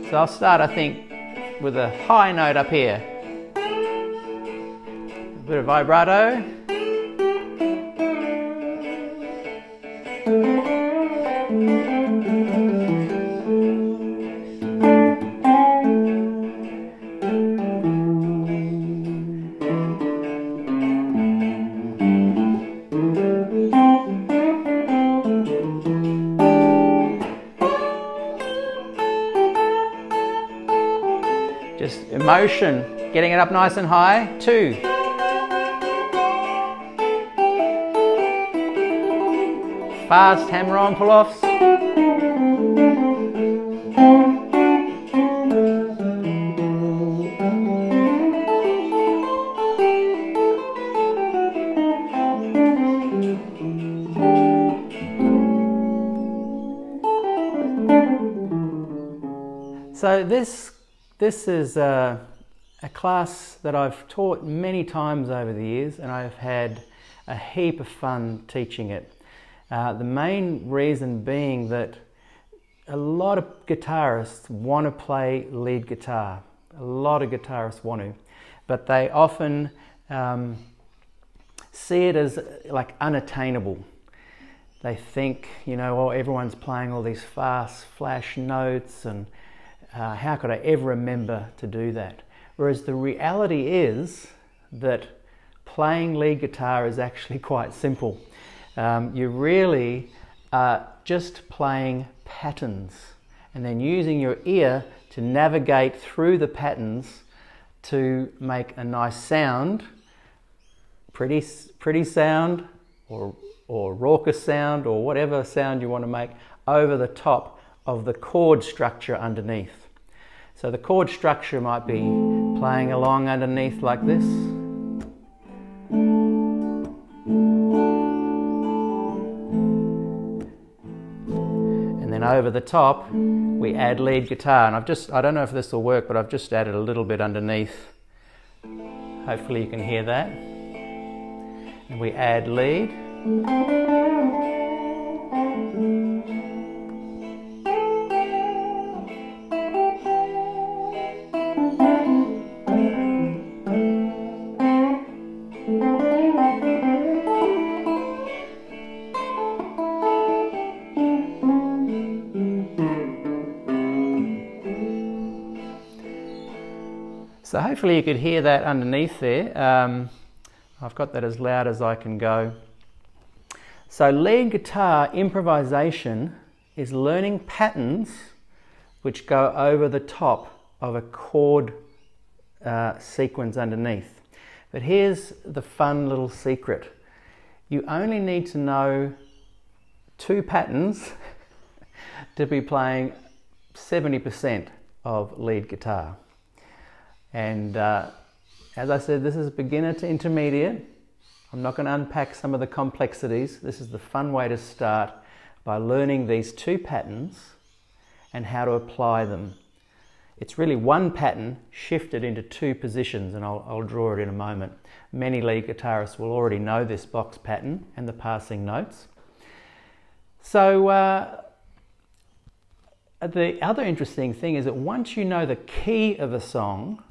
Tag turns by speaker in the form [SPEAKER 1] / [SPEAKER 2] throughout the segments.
[SPEAKER 1] So I'll start, I think, with a high note up here. A bit of vibrato. Just emotion, getting it up nice and high. 2. Fast hammer-on pull-offs. So this is a class that I've taught many times over the years, and I've had a heap of fun teaching it. The main reason being that a lot of guitarists want to play lead guitar. A lot of guitarists want to, but they often see it as like unattainable. They think, you know, oh, everyone's playing all these fast flash notes, and how could I ever remember to do that? Whereas the reality is that playing lead guitar is actually quite simple. You really are just playing patterns and then using your ear to navigate through the patterns to make a nice sound, pretty sound, or raucous sound, or whatever sound you want to make over the top of the chord structure underneath. So the chord structure might be playing along underneath like this. And then over the top, we add lead guitar. And I don't know if this will work, but I've just added a little bit underneath. Hopefully you can hear that. And we add lead. So hopefully you could hear that underneath there. I've got that as loud as I can go. So lead guitar improvisation is learning patterns which go over the top of a chord sequence underneath. But here's the fun little secret. You only need to know 2 patterns to be playing 70% of lead guitar. And as I said, this is beginner to intermediate. I'm not going to unpack some of the complexities. This is the fun way to start, by learning these 2 patterns and how to apply them. It's really one pattern shifted into 2 positions, and I'll draw it in a moment. Many lead guitarists will already know this box pattern and the passing notes. So the other interesting thing is that once you know the key of a song,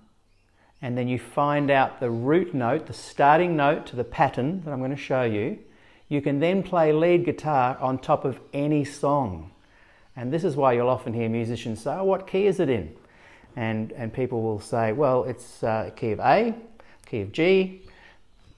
[SPEAKER 1] and then you find out the root note, the starting note to the pattern that I'm going to show you, you can then play lead guitar on top of any song. And this is why you'll often hear musicians say, oh, what key is it in? And people will say, well, it's key of A, key of G,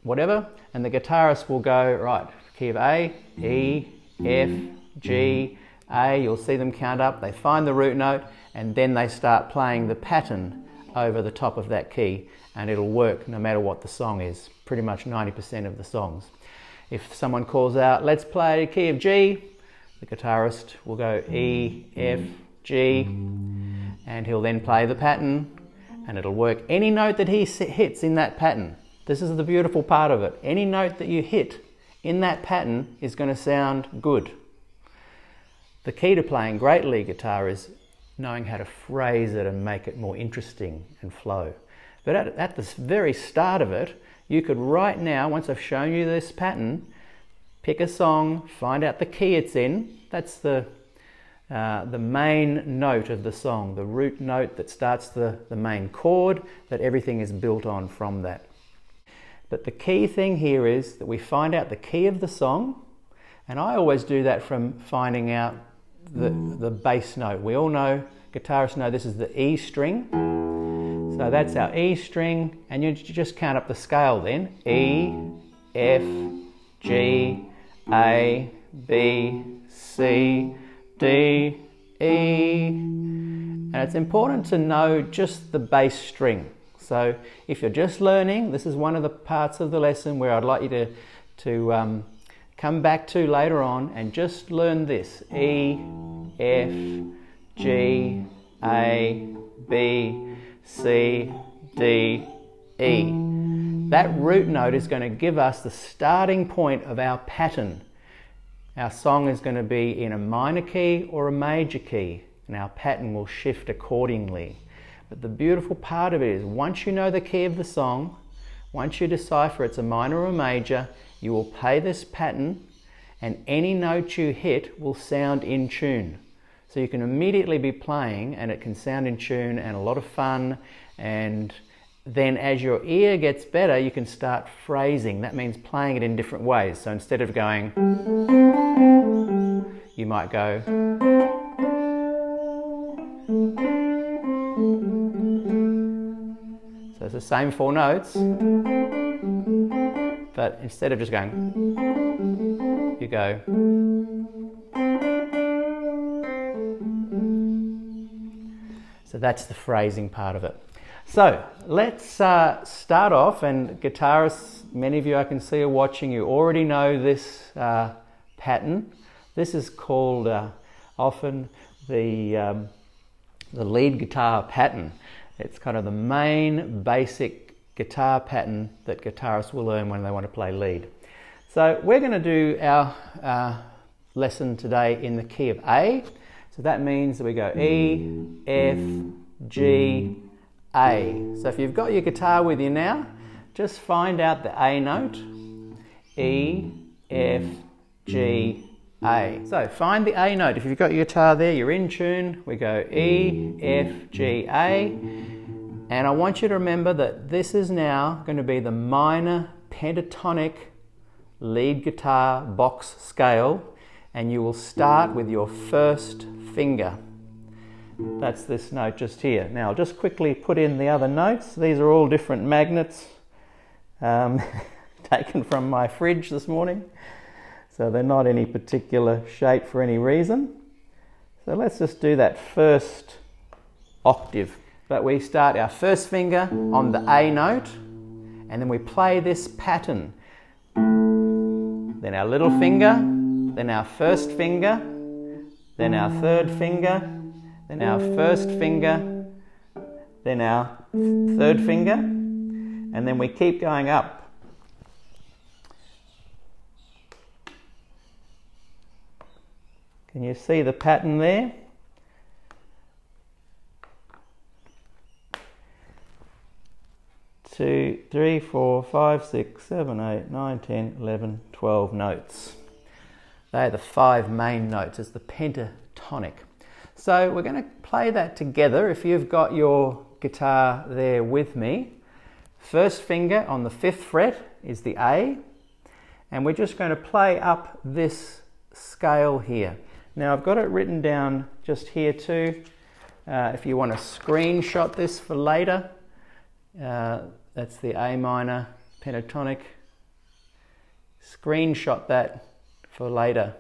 [SPEAKER 1] whatever. And the guitarist will go, right, key of A, E, F, G, A. You'll see them count up. They find the root note, and then they start playing the pattern over the top of that key, and it'll work no matter what the song is, pretty much 90% of the songs. If someone calls out, let's play key of G, the guitarist will go E, F, G, and he'll then play the pattern, and it'll work. Any note that he hits in that pattern, this is the beautiful part of it, any note that you hit in that pattern is going to sound good. The key to playing great lead guitar is knowing how to phrase it and make it more interesting and flow. But at the very start of it, you could right now, once I've shown you this pattern, pick a song, find out the key it's in. That's the the main note of the song, the root note that starts the main chord, that everything is built on from that. But the key thing here is that we find out the key of the song, and I always do that from finding out the bass note. We all know, guitarists know, this is the E string. So that's our E string, and you just count up the scale then. E, F, G, A, B, C, D, E. And it's important to know just the bass string. So if you're just learning, this is one of the parts of the lesson where I'd like you to come back to later on and just learn this. E, F, G, A, B, C, D, E. That root note is going to give us the starting point of our pattern. Our song is going to be in a minor key or a major key, and our pattern will shift accordingly. But the beautiful part of it is, once you know the key of the song, once you decipher it's a minor or a major, you will play this pattern, and any note you hit will sound in tune. So you can immediately be playing and it can sound in tune and a lot of fun, and then as your ear gets better, you can start phrasing. That means playing it in different ways. So instead of going, you might go, so it's the same 4 notes, but instead of just going, you go. So that's the phrasing part of it. So let's start off, and guitarists, many of you I can see are watching, you already know this pattern. This is called often the lead guitar pattern. It's kind of the main basic guitar pattern that guitarists will learn when they want to play lead. So we're going to do our lesson today in the key of A. So that means that we go E, F, G, A. So if you've got your guitar with you now, just find out the A note. E, F, G, A. So find the A note. If you've got your guitar there, you're in tune. We go E, F, G, A. And I want you to remember that this is now going to be the minor pentatonic lead guitar box scale, and you will start with your first finger. That's this note just here. Now I'll just quickly put in the other notes. These are all different magnets taken from my fridge this morning. So they're not any particular shape for any reason. So let's just do that first octave. But we start our first finger on the A note, and then we play this pattern. Then our little finger, then our first finger, then our third finger, then our first finger, then our third finger, and then we keep going up. Can you see the pattern there? Two, three, 4, 5, 6, 7, 8, 9, 10, 11, 12 notes. They are the 5 main notes. It's the pentatonic. So we're going to play that together. If you've got your guitar there with me, first finger on the 5th fret is the A, and we're just going to play up this scale here. Now I've got it written down just here too. If you want to screenshot this for later, that's the A minor pentatonic. Screenshot that for later.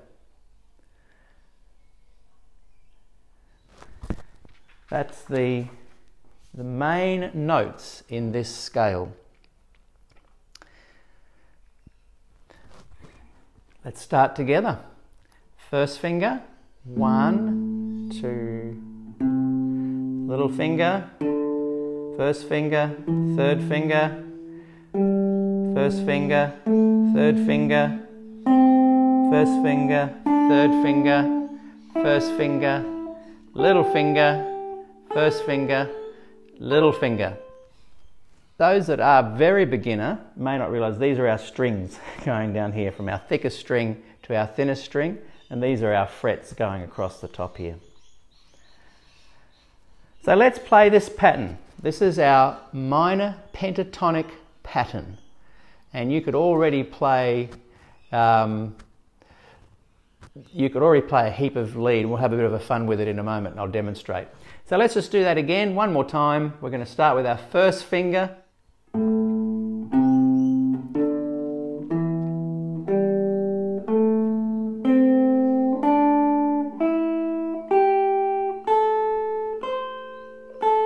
[SPEAKER 1] That's the main notes in this scale. Let's start together. First finger, 1, 2, little finger, first finger, third finger, first finger, third finger, first finger, third finger, first finger, little finger, first finger, little finger. Those that are very beginner may not realize these are our strings going down here from our thickest string to our thinnest string. and these are our frets going across the top here. So let's play this pattern. This is our minor pentatonic pattern, and you could already play a heap of lead. We'll have a bit of a fun with it in a moment, and I'll demonstrate. So let's just do that again one more time. We're going to start with our first finger.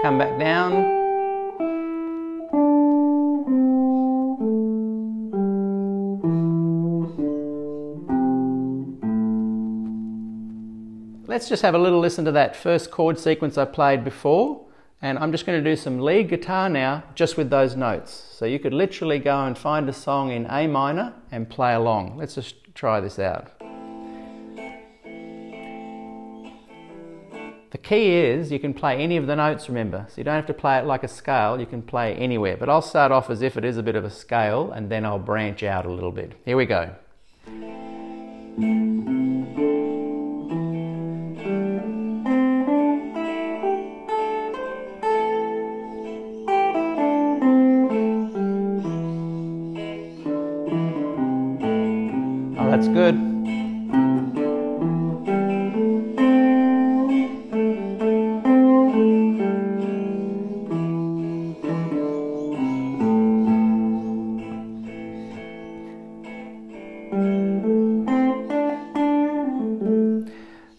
[SPEAKER 1] Come back down. Let's just have a little listen to that first chord sequence I played before, and I'm just going to do some lead guitar now just with those notes. So you could literally go and find a song in A minor and play along. Let's just try this out. The key is you can play any of the notes, remember, so you don't have to play it like a scale, you can play anywhere. But I'll start off as if it is a bit of a scale, and then I'll branch out a little bit. Here we go. Oh, that's good.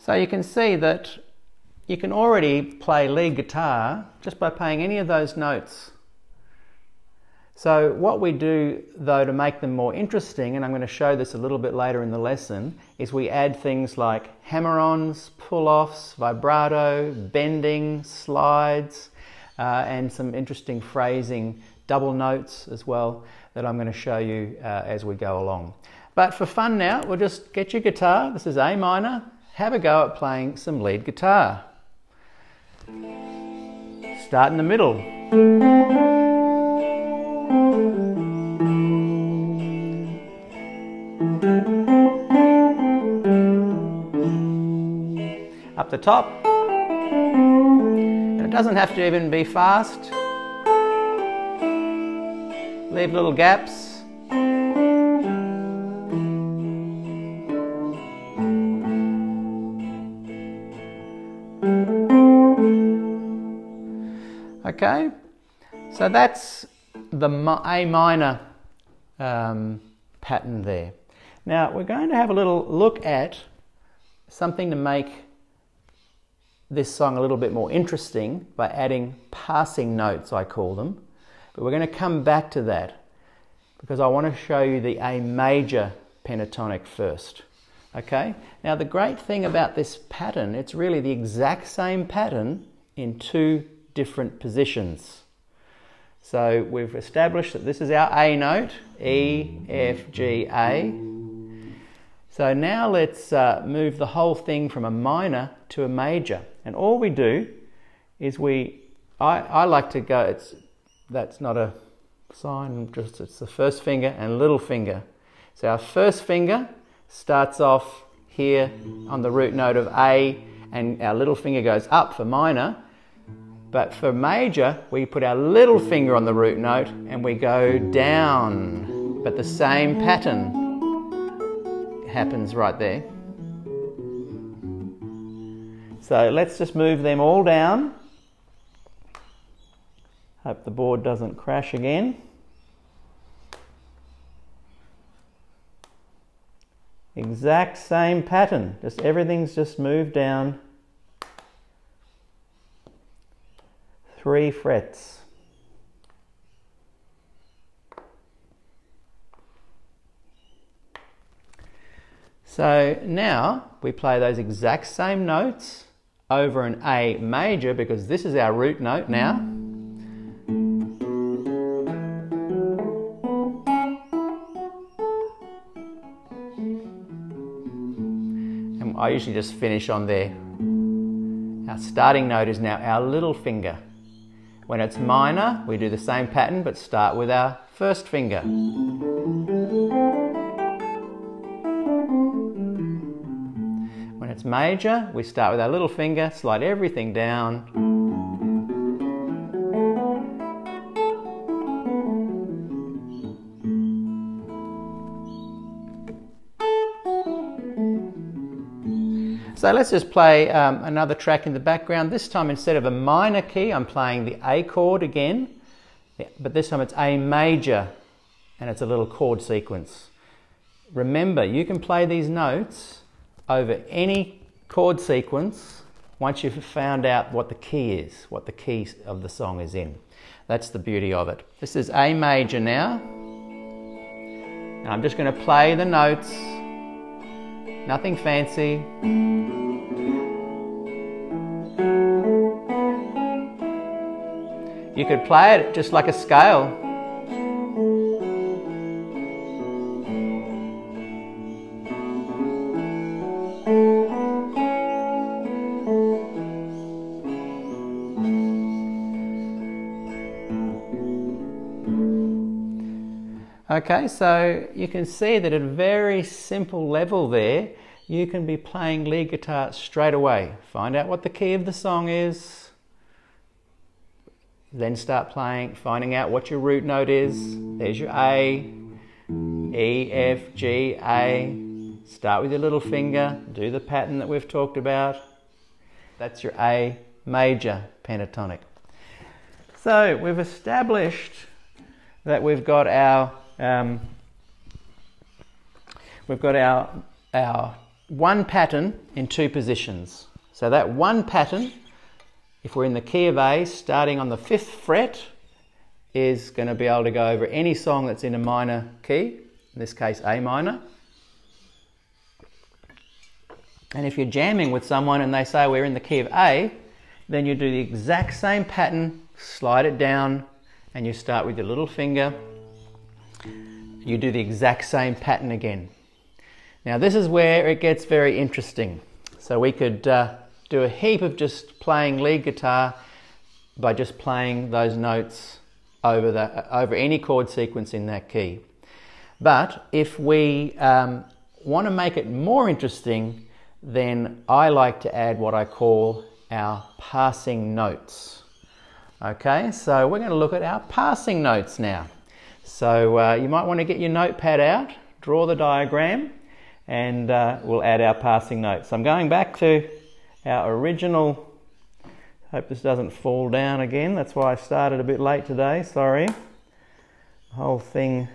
[SPEAKER 1] So you can see that you can already play lead guitar just by playing any of those notes. So what we do though to make them more interesting, and I'm going to show this a little bit later in the lesson, is we add things like hammer-ons, pull-offs, vibrato, bending, slides, and some interesting phrasing, double notes as well, that I'm going to show you as we go along. But for fun now, we'll just get your guitar. This is A minor. Have a go at playing some lead guitar. Start in the middle. Up the top. And it doesn't have to even be fast. Leave little gaps. Okay, so that's the A minor pattern there. Now we're going to have a little look at something to make this song a little bit more interesting by adding passing notes, I call them. But we're going to come back to that because I want to show you the A major pentatonic first. Okay, now the great thing about this pattern, it's really the exact same pattern in two different positions. So we've established that this is our A note, E, F, G, A. So now let's move the whole thing from a minor to a major. And all we do is I like to go, that's not a sign, just it's the first finger and little finger. So our first finger starts off here on the root note of A, and our little finger goes up for minor. But for major, we put our little finger on the root note and we go down. But the same pattern happens right there. So let's just move them all down. Hope the board doesn't crash again. Exact same pattern, just everything's just moved down 3 frets. So now we play those exact same notes over an A major because this is our root note now. And I usually just finish on there. Our starting note is now our little finger. When it's minor, we do the same pattern but start with our first finger. it's major, we start with our little finger, slide everything down. So let's just play another track in the background. This time, instead of a minor key, I'm playing the A chord again, but this time it's A major, and it's a little chord sequence. Remember, you can play these notes over any chord sequence once you've found out what the key is, what the key of the song is in. That's the beauty of it. This is A major now. And I'm just going to play the notes, nothing fancy. You could play it just like a scale. Okay, so you can see that at a very simple level there, you can be playing lead guitar straight away. Find out what the key of the song is, then start playing, finding out what your root note is. There's your A, E, F, G, A. Start with your little finger, do the pattern that we've talked about. That's your A major pentatonic. So we've established that we've got our one pattern in two positions. So that one pattern, if we're in the key of A, starting on the 5th fret, is going to be able to go over any song that's in a minor key, in this case A minor. And if you're jamming with someone and they say we're in the key of A, then you do the exact same pattern, slide it down, and you start with your little finger. You do the exact same pattern again. Now this is where it gets very interesting. So we could do a heap of just playing lead guitar by just playing those notes over any chord sequence in that key. But if we want to make it more interesting, then I like to add what I call our passing notes. Okay, so we're going to look at our passing notes now. So you might want to get your notepad out, draw the diagram, and we'll add our passing notes. So I'm going back to our original, hope this doesn't fall down again, that's why I started a bit late today, sorry. The whole thing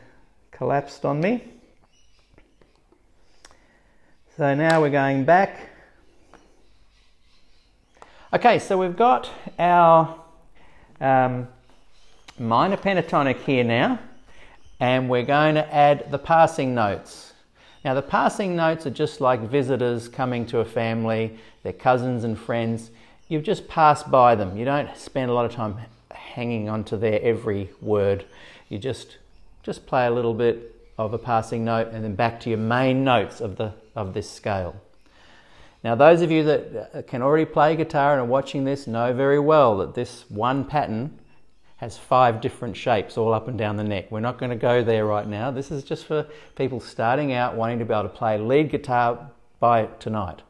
[SPEAKER 1] collapsed on me. So now we're going back. Okay, so we've got our minor pentatonic here now, and we're going to add the passing notes. Now the passing notes are just like visitors coming to a family, their cousins and friends. You've just passed by them. You don't spend a lot of time hanging on to their every word. You just play a little bit of a passing note and then back to your main notes of this scale. Now those of you that can already play guitar and are watching this know very well that this one pattern has 5 different shapes all up and down the neck. We're not going to go there right now. This is just for people starting out wanting to be able to play lead guitar by tonight.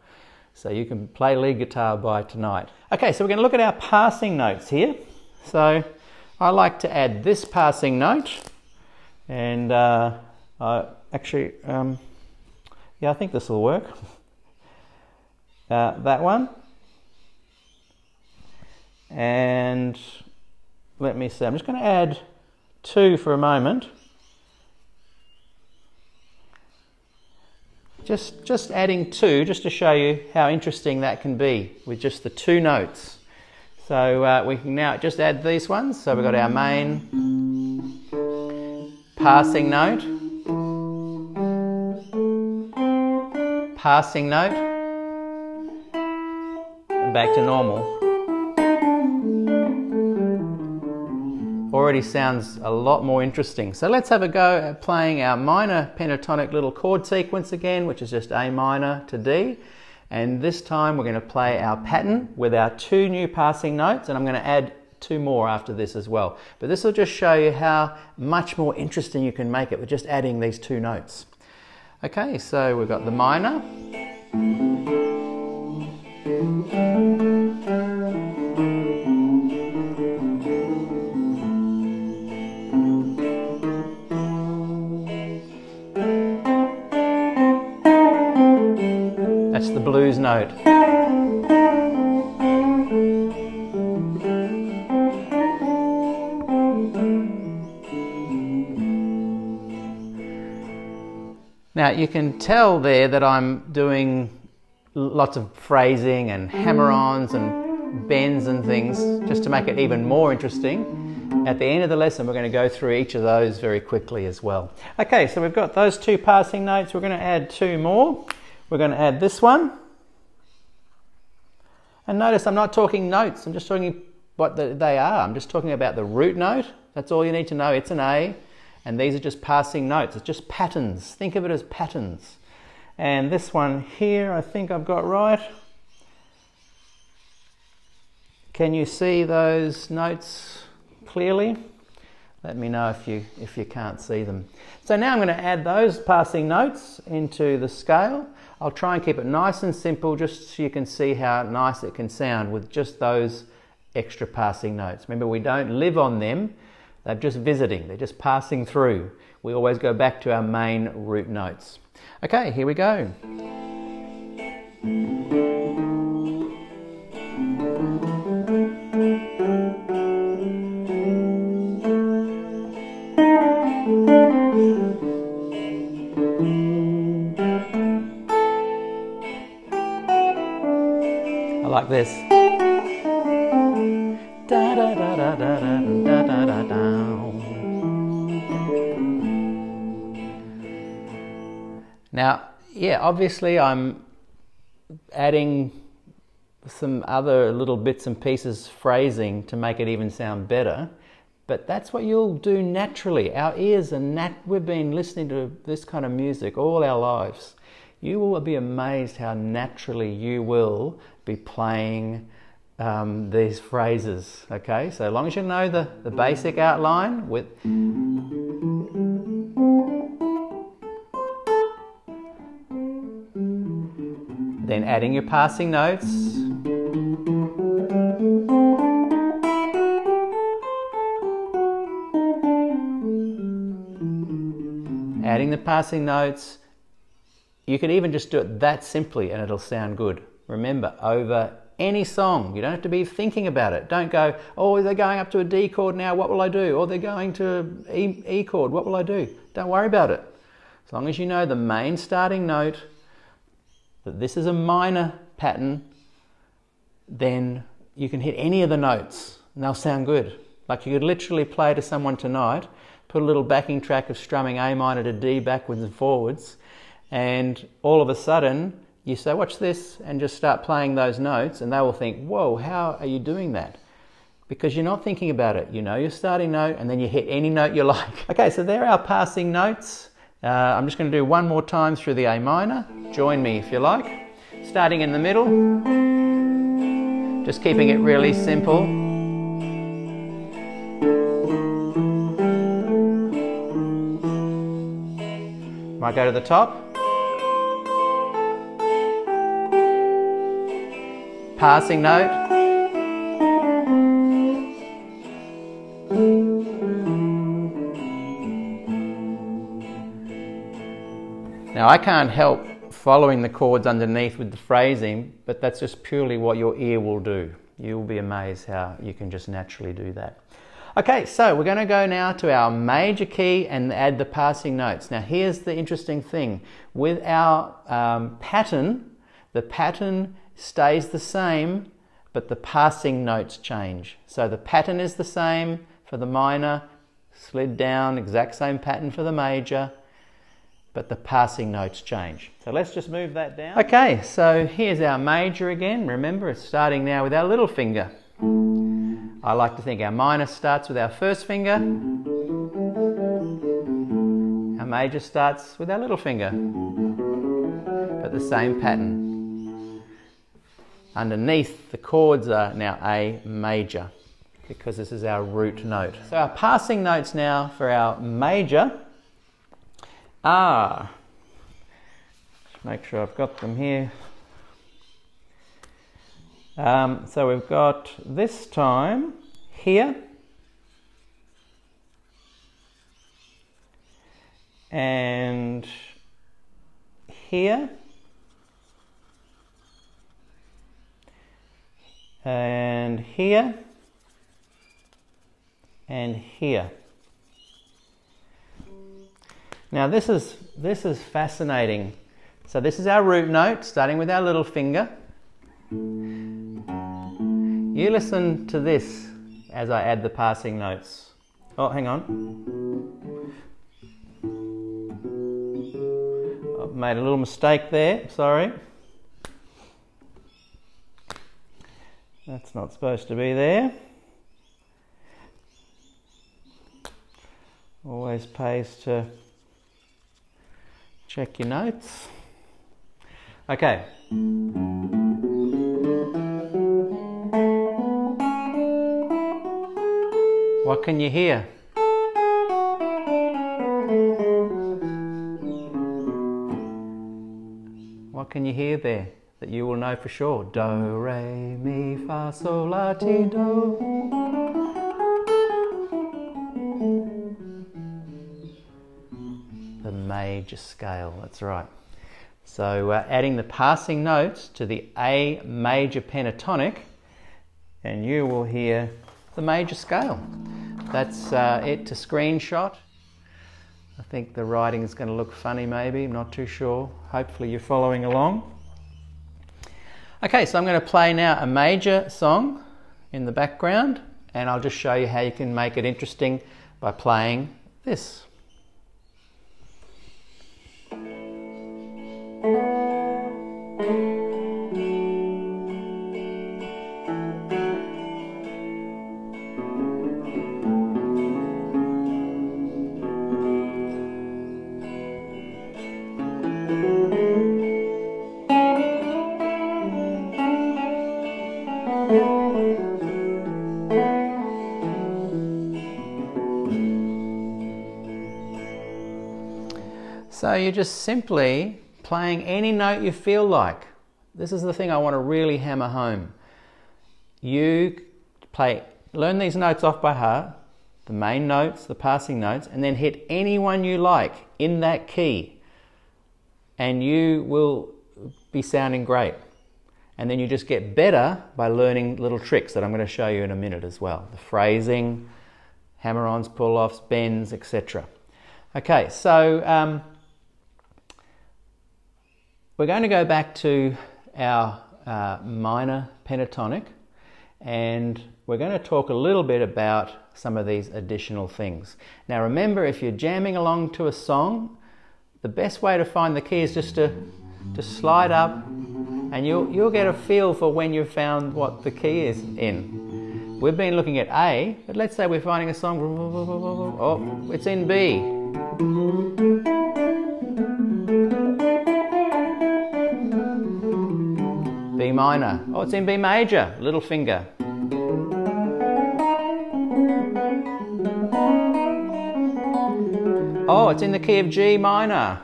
[SPEAKER 1] So you can play lead guitar by tonight. Okay, so we're going to look at our passing notes here. So I like to add this passing note, and yeah, I think this will work. That one, and let me see, I'm just going to add 2 for a moment. Just adding 2 just to show you how interesting that can be with just the 2 notes. So we can now just add these ones. So we've got our main passing note, passing note, and back to normal. Already sounds a lot more interesting. So let's have a go at playing our minor pentatonic little chord sequence again, which is just A minor to D. And this time we're going to play our pattern with our 2 new passing notes, and I'm going to add 2 more after this as well. But this will just show you how much more interesting you can make it with just adding these 2 notes. Okay, so we've got the minor, note. Now you can tell there that I'm doing lots of phrasing and hammer-ons and bends and things just to make it even more interesting. At the end of the lesson we're going to go through each of those very quickly as well. Okay, so we've got those two passing notes. We're going to add two more. We're going to add this one. And notice I'm not talking notes, I'm just talking what they are. I'm just talking about the root note. That's all you need to know. It's an A. And these are just passing notes. It's just patterns. Think of it as patterns. And this one here, I think I've got right. Can you see those notes clearly? Let me know if you can't see them. So now I'm going to add those passing notes into the scale. I'll try and keep it nice and simple just so you can see how nice it can sound with just those extra passing notes. Remember, we don't live on them. They're just visiting, they're just passing through. We always go back to our main root notes. Okay, here we go. I like this. Da, da, da, da, da, da, da, da, da. Now, yeah, obviously I'm adding some other little bits and pieces phrasing to make it even sound better, but that's what you'll do naturally. Our ears are we've been listening to this kind of music all our lives. You will be amazed how naturally you will be playing these phrases. Okay, so as long as you know the basic outline with then adding your passing notes. Adding the passing notes. You could even just do it that simply and it'll sound good. Remember, over any song, you don't have to be thinking about it. Don't go, oh, they're going up to a D chord now, what will I do? Or they're going to E chord, what will I do? Don't worry about it. As long as you know the main starting note, that this is a minor pattern, then you can hit any of the notes and they'll sound good. Like you could literally play to someone tonight, put a little backing track of strumming A minor to D backwards and forwards, and all of a sudden you say, watch this, and just start playing those notes, and they will think, whoa, how are you doing that? Because you're not thinking about it. You know your starting note, and then you hit any note you like. Okay, so there are our passing notes. I'm just going to do one more time through the A minor. Join me if you like. Starting in the middle, just keeping it really simple. Might go to the top. Passing note. Now I can't help following the chords underneath with the phrasing, but that's just purely what your ear will do. You'll be amazed how you can just naturally do that. Okay, so we're going to go now to our major key and add the passing notes. Now here's the interesting thing. With our pattern, the pattern stays the same, but the passing notes change. So the pattern is the same for the minor, slid down, exact same pattern for the major, but the passing notes change. So let's just move that down. Okay, so here's our major again. Remember, it's starting now with our little finger. I like to think our minor starts with our first finger. Our major starts with our little finger, but the same pattern. Underneath, the chords are now A major, because this is our root note. So our passing notes now for our major are, just make sure I've got them here. So we've got this time here and here and here, and here. Now this is fascinating. So this is our root note, starting with our little finger. You listen to this as I add the passing notes. Oh, hang on. I've made a little mistake there, sorry. That's not supposed to be there. Always pays to check your notes. Okay. What can you hear? What can you hear there that you will know for sure? Do, re, mi, fa, sol, la, ti, do. The major scale, that's right. So adding the passing notes to the A major pentatonic, and you will hear the major scale. That's it to screenshot. I think the writing is going to look funny maybe, I'm not too sure. Hopefully you're following along. Okay, so I'm going to play now a major song in the background, and I'll just show you how you can make it interesting by playing this. So you're just simply playing any note you feel like. This is the thing I want to really hammer home. You learn these notes off by heart, the main notes, the passing notes, and then hit any one you like in that key, and you will be sounding great. And then you just get better by learning little tricks that I'm going to show you in a minute as well. The phrasing, hammer-ons, pull-offs, bends, etc. Okay, so we're going to go back to our minor pentatonic, and we're going to talk a little bit about some of these additional things. Now remember, if you're jamming along to a song, the best way to find the key is just to slide up, and you'll get a feel for when you've found what the key is in. We've been looking at A, but let's say we're finding a song, oh, it's in B. B minor. Oh, it's in B major, little finger. Oh, it's in the key of G minor.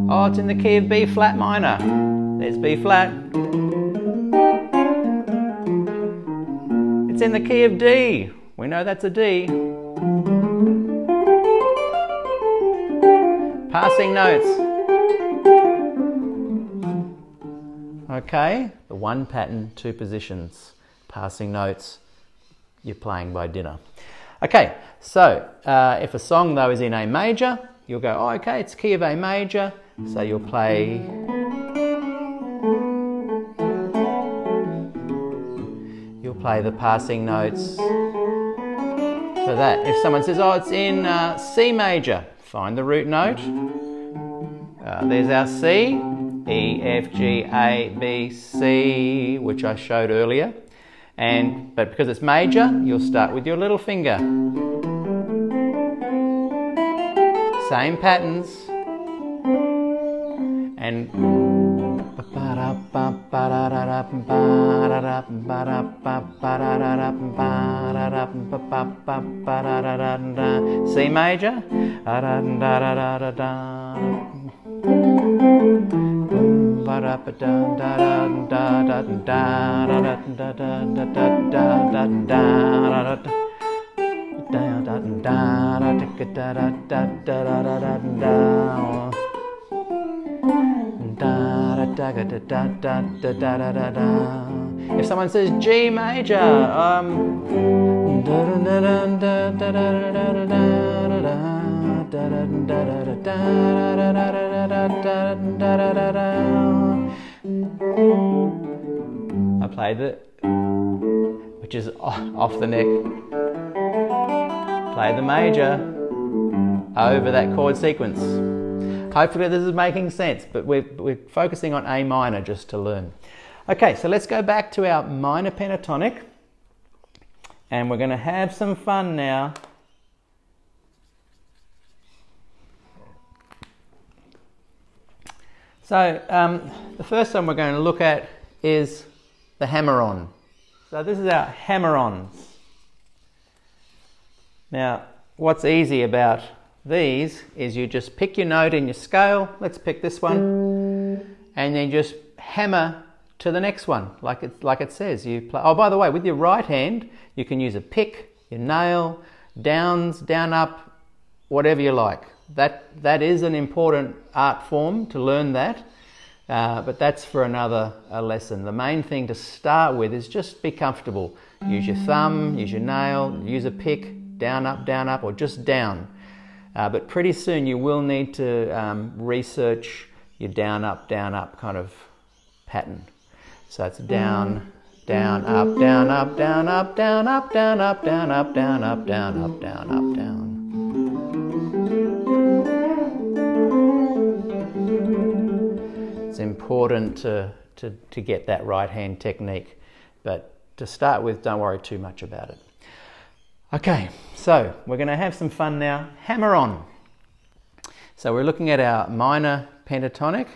[SPEAKER 1] Oh, it's in the key of B flat minor. There's B flat. It's in the key of D. We know that's a D. Passing notes. Okay, the one pattern, two positions. Passing notes, you're playing by dinner. Okay, so if a song though is in A major, you'll go, oh, okay, it's key of A major, so you'll play. You'll play the passing notes for that. If someone says, oh, it's in C major, find the root note. There's our C, E, F, G, A, B, C, which I showed earlier. But because it's major, you'll start with your little finger. Same patterns. And C major. If someone says G major, I played the, which is off the neck. Play the major over that chord sequence. Hopefully this is making sense, but we're focusing on A minor just to learn. Okay, so let's go back to our minor pentatonic, and we're going to have some fun now. So the first one we're going to look at is the hammer-on. So this is our hammer-ons. Now, what's easy about these is you just pick your note in your scale. Let's pick this one, and then just hammer to the next one, like it says. You play. Oh, by the way, with your right hand, you can use a pick, your nail, downs, down, up, whatever you like. That is an important art form to learn that, but that's for another lesson. The main thing to start with is just be comfortable. Use your thumb, use your nail, use a pick, down, up, or just down. But pretty soon you will need to research your down, up kind of pattern. So it's down, down, up, down, up, down, up, down, up, down, up, down, up, down, up, down, up, down, up, down. It's important to get that right hand technique, but to start with, don't worry too much about it. Okay, so we're going to have some fun now. Hammer on. So we're looking at our minor pentatonic,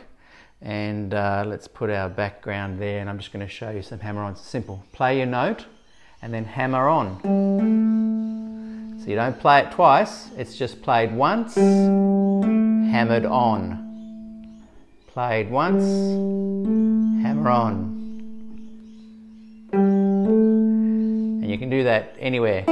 [SPEAKER 1] and let's put our background there, and I'm just going to show you some hammer-ons. Simple. Play your note and then hammer on. So you don't play it twice, it's just played once, hammered on. Played once, hammer on. And you can do that anywhere.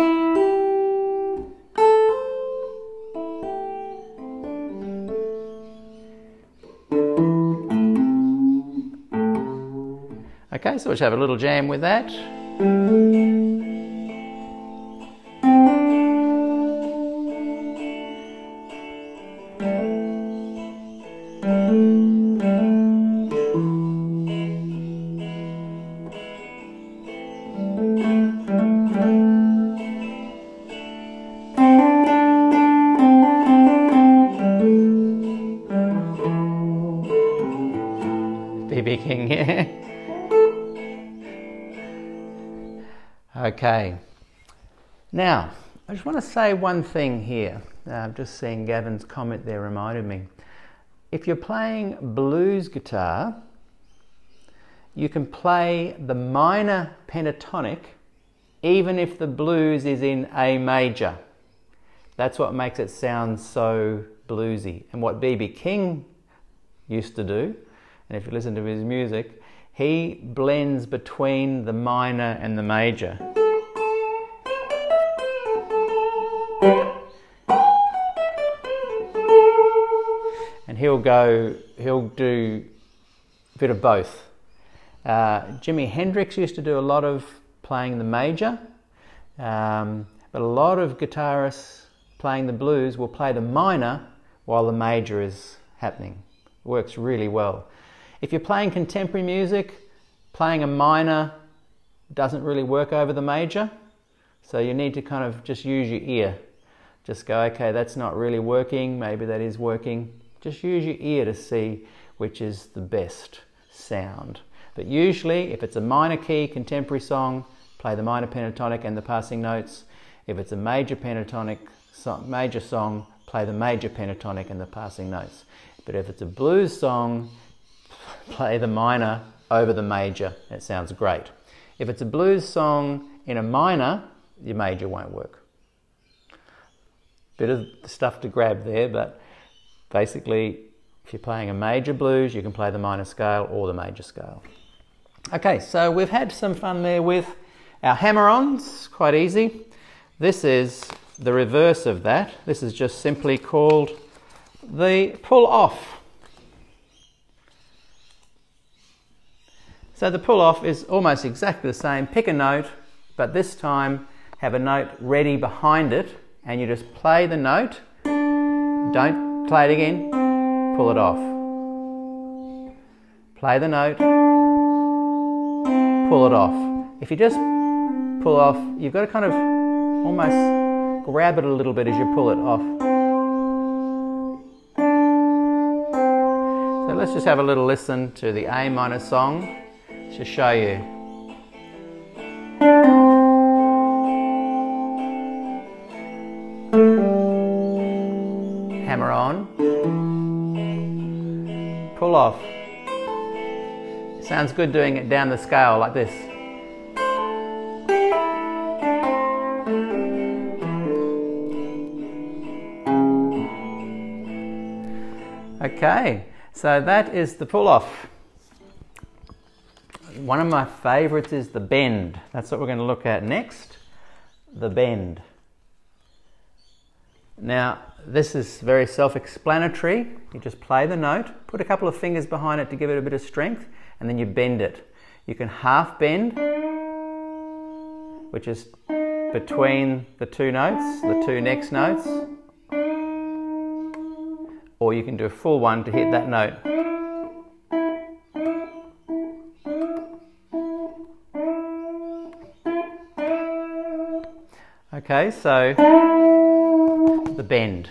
[SPEAKER 1] Okay, so let's have a little jam with that. BB King, yeah. Okay, now I just want to say one thing here. I've just seen Gavin's comment there reminded me. If you're playing blues guitar, you can play the minor pentatonic even if the blues is in A major. That's what makes it sound so bluesy. And what BB King used to do, and if you listen to his music, he blends between the minor and the major. And he'll do a bit of both. Jimi Hendrix used to do a lot of playing the major, but a lot of guitarists playing the blues will play the minor while the major is happening. It works really well. If you're playing contemporary music, playing a minor doesn't really work over the major, so you need to kind of just use your ear. Just go, okay, that's not really working, maybe that is working. Just use your ear to see which is the best sound. But usually, if it's a minor key contemporary song, play the minor pentatonic and the passing notes. If it's a major pentatonic major song, play the major pentatonic and the passing notes. But if it's a blues song, play the minor over the major. It sounds great. If it's a blues song in a minor, your major won't work. Bit of stuff to grab there, but basically, if you're playing a major blues, you can play the minor scale or the major scale. Okay, so we've had some fun there with our hammer-ons, quite easy. This is the reverse of that. This is just simply called the pull-off. So the pull-off is almost exactly the same. Pick a note, but this time have a note ready behind it, and you just play the note. Don't play it again. Pull it off. Play the note. Pull it off. If you just pull off, you've got to kind of almost grab it a little bit as you pull it off. So let's just have a little listen to the A minor song to show you. Hammer on. Pull off. Sounds good doing it down the scale like this. Okay, so that is the pull-off. One of my favourites is the bend. That's what we're going to look at next, the bend. Now, this is very self-explanatory. You just play the note, put a couple of fingers behind it to give it a bit of strength, and then you bend it. You can half bend, which is between the two notes, the two next notes, or you can do a full one to hit that note. Okay, so the bend.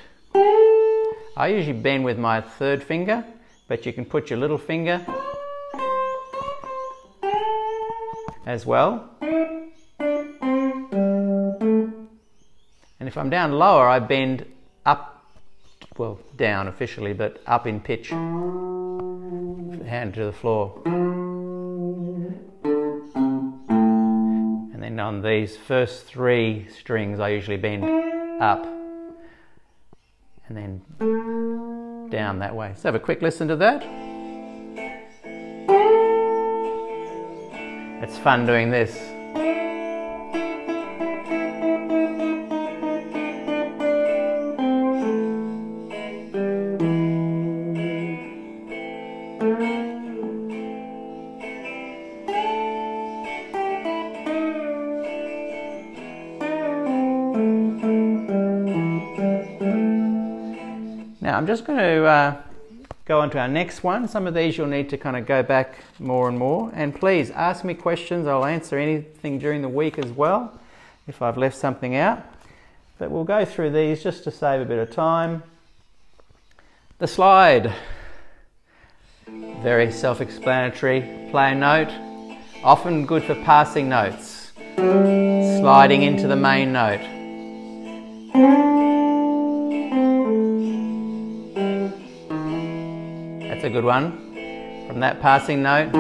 [SPEAKER 1] I usually bend with my third finger, but you can put your little finger as well. And if I'm down lower, I bend up, well, down officially, but up in pitch, hand to the floor. And then on these first three strings, I usually bend up and then down that way. So have a quick listen to that. It's fun doing this. Now I'm just going to go on to our next one. Some of these you'll need to kind of go back more and more. And please ask me questions. I'll answer anything during the week as well if I've left something out. But we'll go through these just to save a bit of time. The slide. Very self-explanatory. Play a note. Often good for passing notes. Sliding into the main note. That's a good one. From that passing note.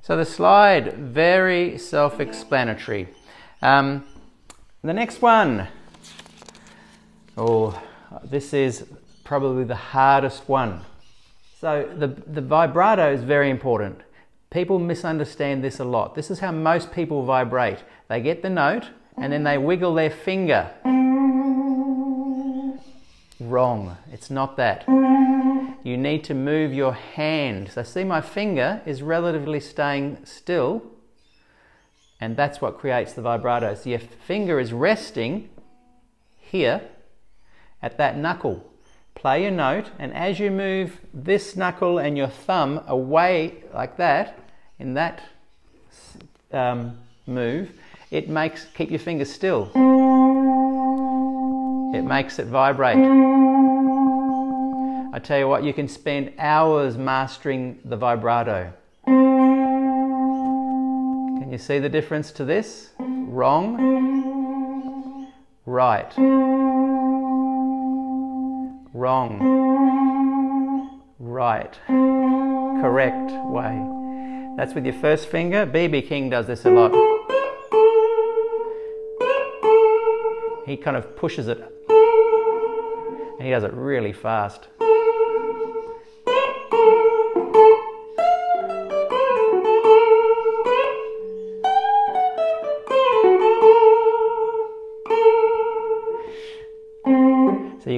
[SPEAKER 1] So the slide, very self-explanatory. The next one. Oh, this is probably the hardest one. So the vibrato is very important. People misunderstand this a lot. This is how most people vibrate. They get the note and then they wiggle their finger. Wrong. It's not that. You need to move your hand. So see, my finger is relatively staying still, and that's what creates the vibrato. So your finger is resting here at that knuckle. Play your note, and as you move this knuckle and your thumb away like that, in that move, it makes, keep your finger still. It makes it vibrate. I tell you what, you can spend hours mastering the vibrato. Can you see the difference to this? Wrong, right. Wrong, right. Correct way. That's with your first finger. B.B. King does this a lot. He kind of pushes it, and he does it really fast.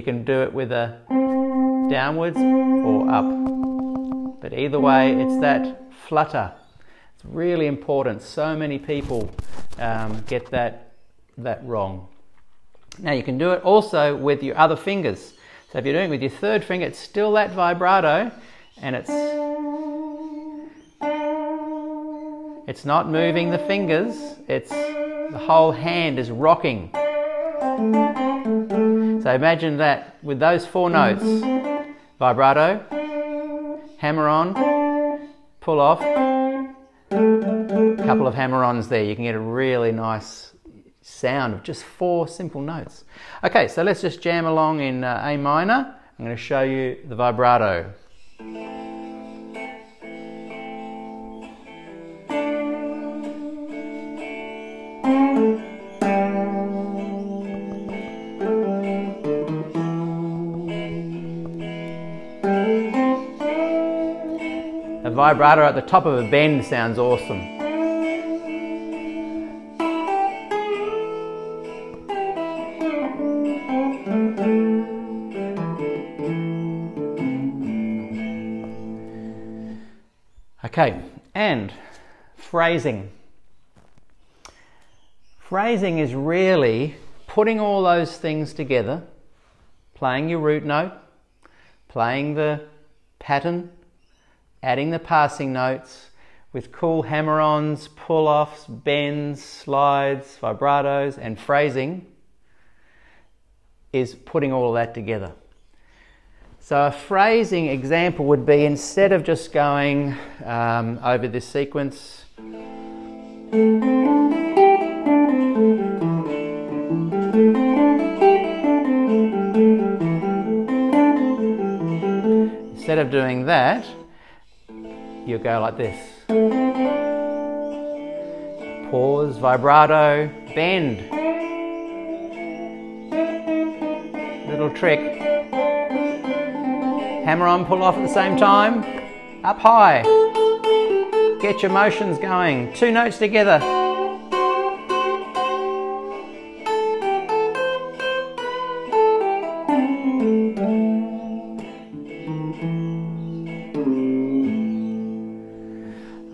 [SPEAKER 1] can do it with a downwards or up. But either way, it's that flutter. It's really important. So many people get that wrong. Now you can do it also with your other fingers. So if you're doing it with your third finger, it's still that vibrato, and it's not moving the fingers, it's the whole hand is rocking. So imagine that with those 4 notes: vibrato, hammer-on, pull-off, a couple of hammer-ons there. You can get a really nice sound of just 4 simple notes. Okay, so let's just jam along in A minor. I'm going to show you the vibrato. A vibrato at the top of a bend sounds awesome. Okay, and phrasing. Phrasing is really putting all those things together, playing your root note, playing the pattern, adding the passing notes with cool hammer-ons, pull-offs, bends, slides, vibratos, and phrasing is putting all of that together. So a phrasing example would be, instead of just going over this sequence, instead of doing that, you go like this. Pause, vibrato, bend. Little trick. Hammer on, pull off at the same time. Up high. Get your motions going. 2 notes together.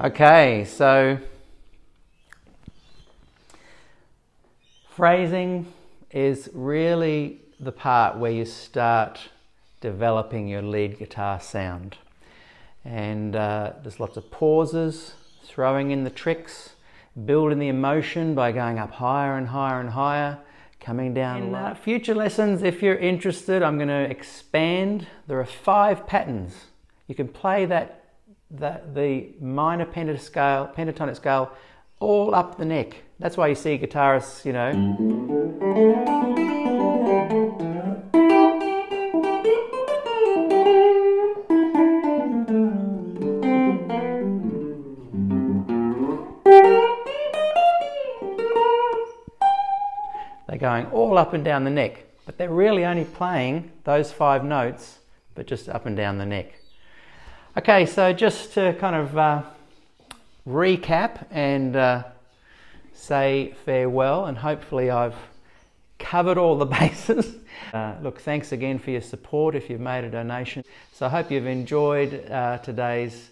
[SPEAKER 1] Okay, so phrasing is really the part where you start developing your lead guitar sound. And there's lots of pauses, throwing in the tricks, building the emotion by going up higher and higher and higher, coming down low. In future lessons, if you're interested, I'm going to expand. There are 5 patterns. You can play the minor pentatonic scale all up the neck. That's why you see guitarists, you know, they're going all up and down the neck, but they're really only playing those 5 notes, but just up and down the neck. Okay, so just to kind of recap and say farewell, and hopefully I've covered all the bases. Look, thanks again for your support if you've made a donation. So I hope you've enjoyed today's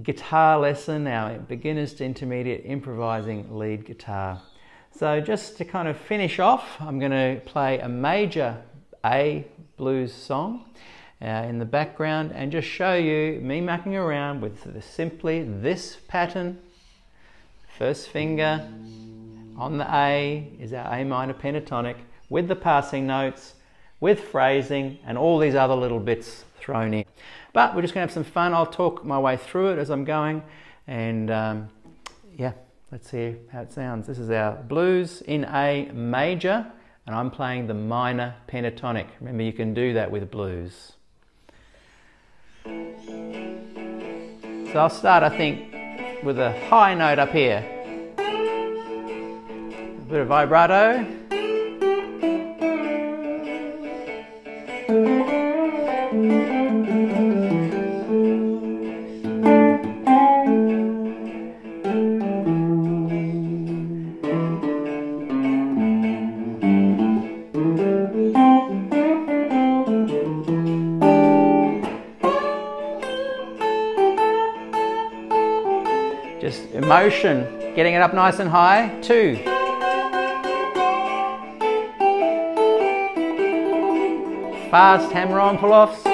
[SPEAKER 1] guitar lesson, our beginners to intermediate improvising lead guitar. So just to kind of finish off, I'm going to play a major A blues song in the background and just show you me mucking around with simply this pattern. First finger on the A is our A minor pentatonic with the passing notes, with phrasing and all these other little bits thrown in. But we're just going to have some fun. I'll talk my way through it as I'm going, and yeah, let's see how it sounds. This is our blues in A major, and I'm playing the minor pentatonic. Remember, you can do that with blues. So I'll start, I think, with a high note up here. A bit of vibrato. Just emotion, getting it up nice and high. 2. Fast hammer-on pull-offs.